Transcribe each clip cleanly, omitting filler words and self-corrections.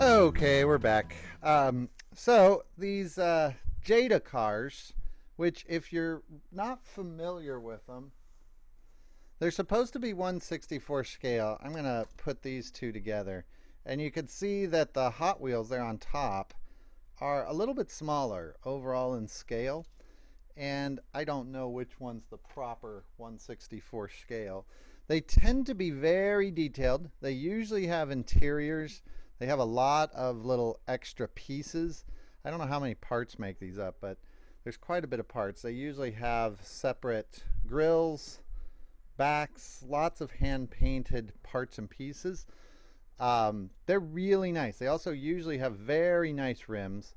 Okay, we're back. So these Jada cars, which if you're not familiar with them, they're supposed to be 1/64 scale. I'm gonna put these two together, and you can see that the Hot Wheels there on top are a little bit smaller overall in scale, and I don't know which one's the proper 1/64 scale. They tend to be very detailed. They usually have interiors. They have a lot of little extra pieces. I don't know how many parts make these up, but there's quite a bit of parts. They usually have separate grills, backs, lots of hand painted parts and pieces. They're really nice. They also usually have very nice rims.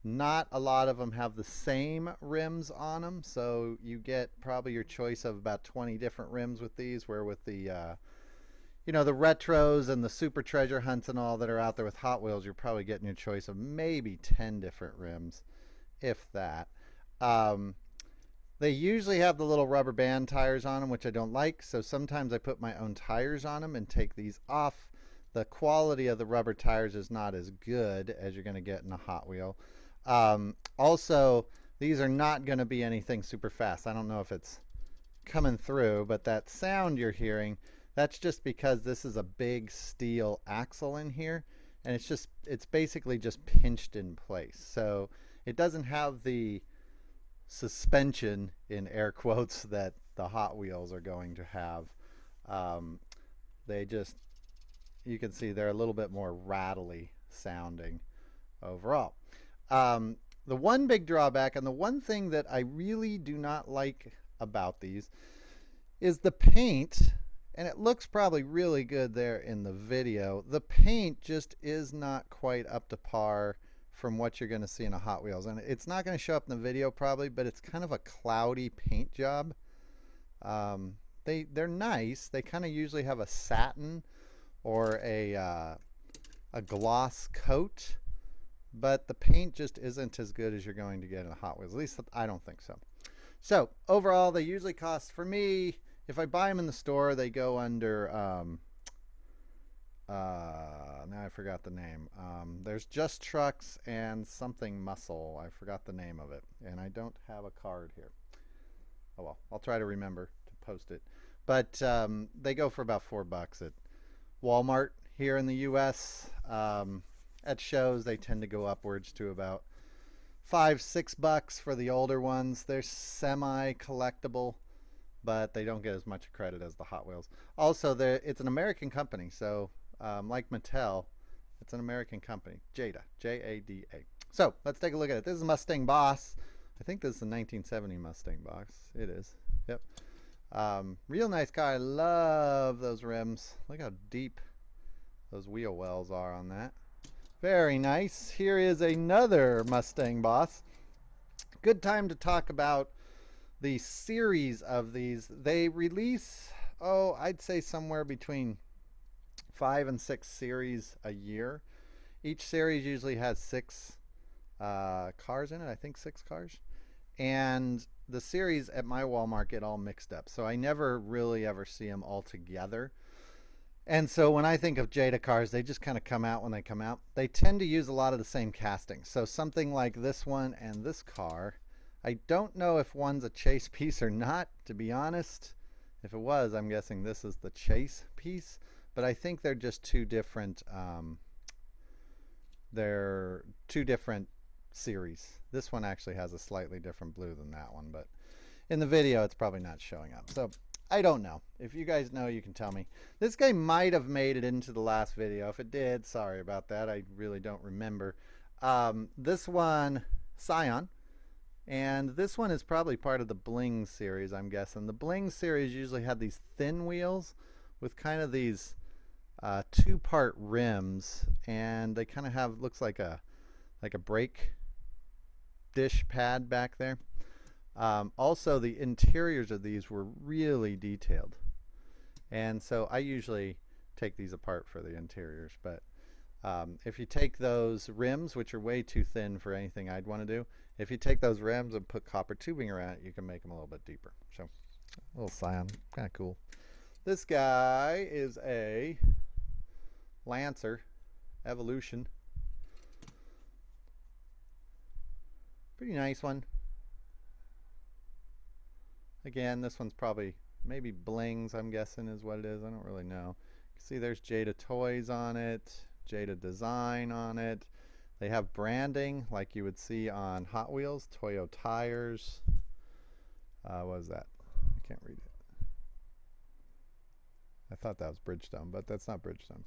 Not a lot of them have the same rims on them, so you get probably your choice of about 20 different rims with these, where with the the retros and the super treasure hunts and all that are out there with Hot Wheels, you're probably getting your choice of maybe 10 different rims, if that. They usually have the little rubber band tires on them, which I don't like, so sometimes I put my own tires on them and take these off. The quality of the rubber tires is not as good as you're going to get in a Hot Wheel. Also, these are not going to be anything super fast. I don't know if it's coming through, but that sound you're hearing, that's just because this is a big steel axle in here, and it's basically just pinched in place. So it doesn't have the suspension, in air quotes, that the Hot Wheels are going to have. You can see they're a little bit more rattly sounding overall. The one big drawback, and the one thing that I really do not like about these, is the paint. And it looks probably really good there in the video. The paint just is not quite up to par from what you're going to see in a Hot Wheels. And it's not going to show up in the video probably, but it's kind of a cloudy paint job. They're nice. They kind of usually have a satin or a gloss coat, but the paint just isn't as good as you're going to get in a Hot Wheels. At least I don't think so. So overall, they usually cost, for me, if I buy them in the store, they go under, now I forgot the name. There's Just Trucks and something Muscle. I forgot the name of it, and I don't have a card here. Oh well, I'll try to remember to post it. But they go for about $4 at Walmart here in the U.S. At shows, they tend to go upwards to about $5-6 for the older ones. They're semi-collectible, but they don't get as much credit as the Hot Wheels. Also, it's an American company, so like Mattel, it's an American company. Jada, J-A-D-A. So let's take a look at it. This is a Mustang Boss. I think this is a 1970 Mustang Boss. It is. Yep. Real nice car. I love those rims. Look how deep those wheel wells are on that. Very nice. Here is another Mustang Boss. Good time to talk about the series of these. They release, I'd say somewhere between 5 and 6 series a year. Each series usually has 6 cars in it. I think 6 cars. And the series at my Walmart get all mixed up, so I never really ever see them all together. And so when I think of Jada cars, they just kind of come out when they come out. They tend to use a lot of the same castings. So something like this one and this car, I don't know if one's a chase piece or not, to be honest. If it was, I'm guessing this is the chase piece. But I think they're just two different series. This one actually has a slightly different blue than that one, but in the video it's probably not showing up. So I don't know. If you guys know, you can tell me. This guy might have made it into the last video. If it did, sorry about that. I really don't remember. This one, Scion. And this one is probably part of the Bling series, I'm guessing. The Bling series usually had these thin wheels with kind of these 2-part rims, and they kind of have, looks like a brake dish pad back there. Also, the interiors of these were really detailed, and so I usually take these apart for the interiors. But if you take those rims, which are way too thin for anything I'd want to do, if you take those rims and put copper tubing around it, you can make them a little bit deeper. So a little Scion, kind of cool. This guy is a Lancer Evolution Pretty nice one. Again, this one's probably maybe blings, I'm guessing is what it is. I don't really know. See, there's Jada Toys on it, Jada Design on it. They have branding like you would see on Hot Wheels, Toyo tires. What is that? I can't read it. I thought that was Bridgestone, but that's not Bridgestone.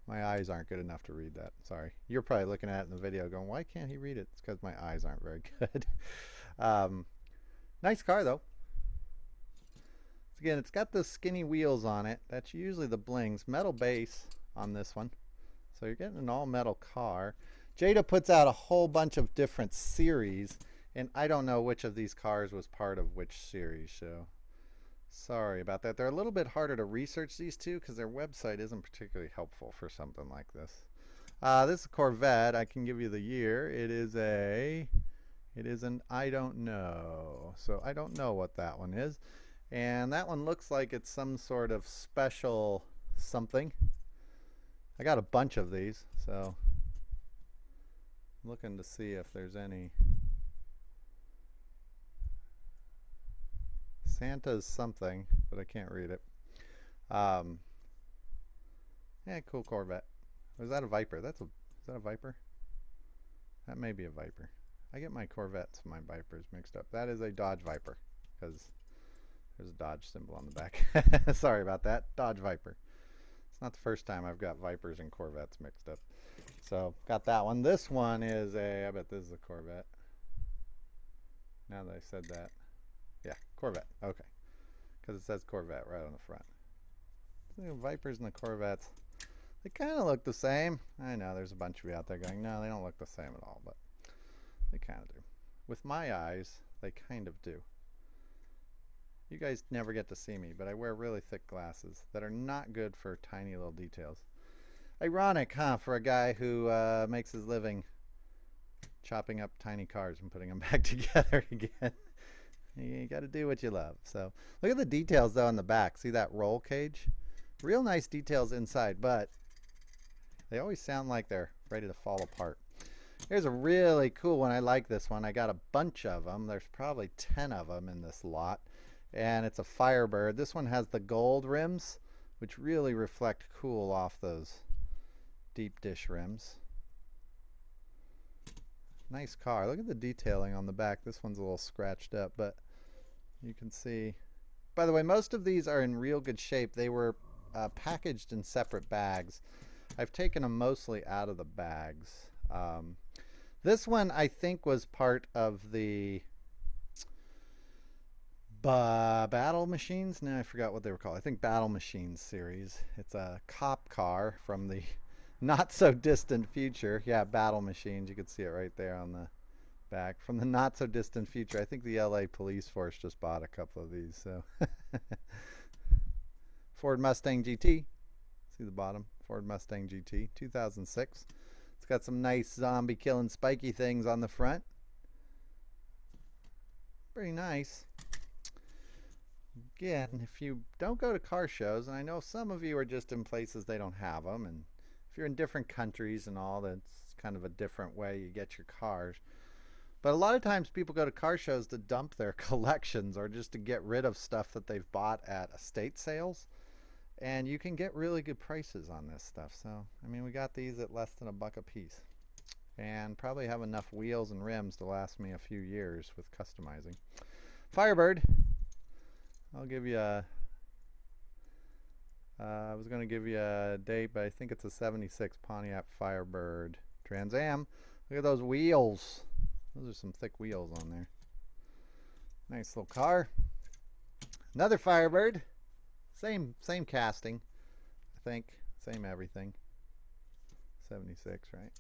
My eyes aren't good enough to read that. Sorry. You're probably looking at it in the video going, why can't he read it? It's because my eyes aren't very good. Nice car, though. Again, it's got the skinny wheels on it. That's usually the blings. Metal base on this one. So you're getting an all-metal car. Jada puts out a whole bunch of different series, and I don't know which of these cars was part of which series, so sorry about that. They're a little bit harder to research, these two, because their website isn't particularly helpful for something like this. This is a Corvette. I can give you the year. It is an I don't know. So I don't know what that one is. And that one looks like it's some sort of special something. I got a bunch of these, so I'm looking to see if there's any. Santa's something, but I can't read it. Yeah, cool Corvette. Was that a Viper? Is that a Viper? That may be a Viper. I get my Corvettes and my Vipers mixed up. That is a Dodge Viper, because there's a Dodge symbol on the back. Sorry about that. Dodge Viper. It's not the first time I've got Vipers and Corvettes mixed up. So, got that one. This one is I bet this is a Corvette. Now that I said that. Yeah, Corvette. Okay. Because it says Corvette right on the front. The Vipers and the Corvettes, they kind of look the same. I know there's a bunch of you out there going, no, they don't look the same at all, but they kind of do. With my eyes, they kind of do. You guys never get to see me, but I wear really thick glasses that are not good for tiny little details. Ironic, huh, for a guy who makes his living chopping up tiny cars and putting them back together again. You got to do what you love. So look at the details though on the back. See that roll cage? Real nice details inside, but they always sound like they're ready to fall apart. Here's a really cool one. I like this one. I got a bunch of them. There's probably 10 of them in this lot. And it's a Firebird. This one has the gold rims, which really reflect cool off those deep dish rims. Nice car. Look at the detailing on the back. This one's a little scratched up, but you can see. By the way, most of these are in real good shape. They were packaged in separate bags. I've taken them mostly out of the bags. This one I think was part of the Battle Machines. No, I forgot what they were called. I think Battle Machines series. It's a cop car from the not so distant future. Yeah, Battle Machines. You can see it right there on the back. From the not so distant future. I think the LA police force just bought a couple of these. So Ford Mustang GT. See the bottom? Ford Mustang GT 2006. It's got some nice zombie killing spiky things on the front. Pretty nice. Again, if you don't go to car shows, and I know some of you are just in places they don't have them, and if you're in different countries and all, that's kind of a different way you get your cars. But a lot of times people go to car shows to dump their collections or just to get rid of stuff that they've bought at estate sales. And you can get really good prices on this stuff. So, I mean, we got these at less than $1 a piece. And probably have enough wheels and rims to last me a few years with customizing. Firebird. I'll give you a... I was going to give you a date, but I think it's a 76 Pontiac Firebird Trans Am. Look at those wheels. Those are some thick wheels on there. Nice little car. Another Firebird. Same casting, I think. Same everything. 76, right?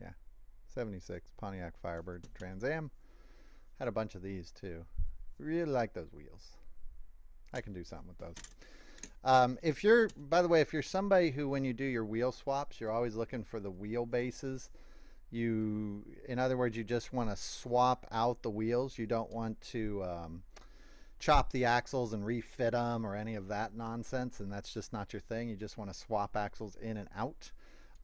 Yeah. 76 Pontiac Firebird Trans Am. Had a bunch of these too. Really like those wheels. I can do something with those. If you're, by the way, if you're somebody who, when you do your wheel swaps, you're always looking for the wheel bases. In other words, you just want to swap out the wheels. You don't want to chop the axles and refit them or any of that nonsense, and that's just not your thing. You just want to swap axles in and out.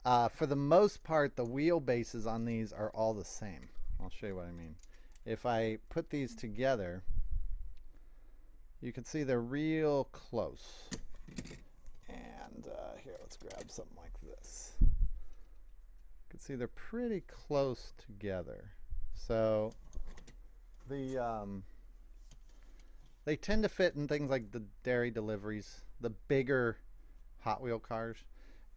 For the most part, the wheelbases on these are all the same. I'll show you what I mean. If I put these together, you can see they're real close. And here, let's grab something like this. You can see they're pretty close together. So they tend to fit in things like the dairy deliveries, the bigger Hot Wheel cars.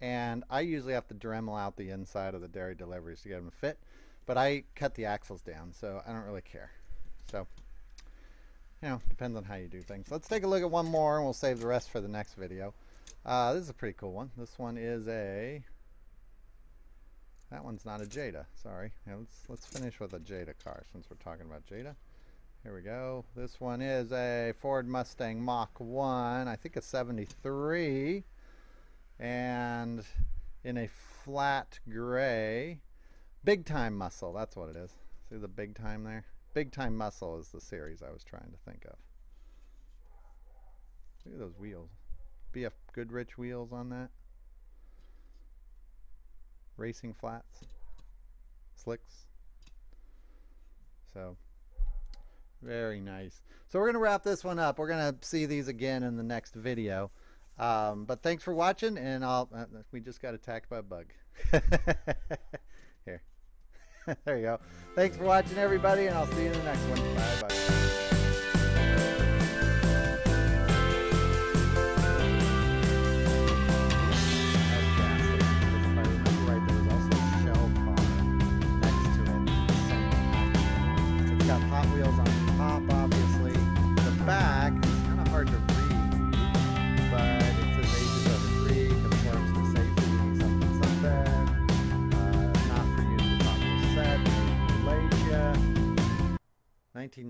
And I usually have to Dremel out the inside of the dairy deliveries to get them to fit. But I cut the axles down, so I don't really care. So, you know, depends on how you do things. Let's take a look at one more, and we'll save the rest for the next video. This is a pretty cool one. This one is a... That one's not a Jada. Sorry. Yeah, let's finish with a Jada car since we're talking about Jada. Here we go. This one is a Ford Mustang Mach 1. I think a 73. And in a flat gray. Big Time Muscle. That's what it is. See the Big Time there? Big Time Muscle is the series I was trying to think of. Look at those wheels. BF Goodrich wheels on that. Racing flats. Slicks. So, very nice. So we're going to wrap this one up. We're going to see these again in the next video. But thanks for watching, and we just got attacked by a bug. Here. There you go. Thanks for watching, everybody, and I'll see you in the next one. Bye-bye. Hot Wheels on top, obviously. The back is kind of hard to read, but it says ages over 3, conforms to safety, something, something. Not for use with Hot Wheels set, Malaysia, 19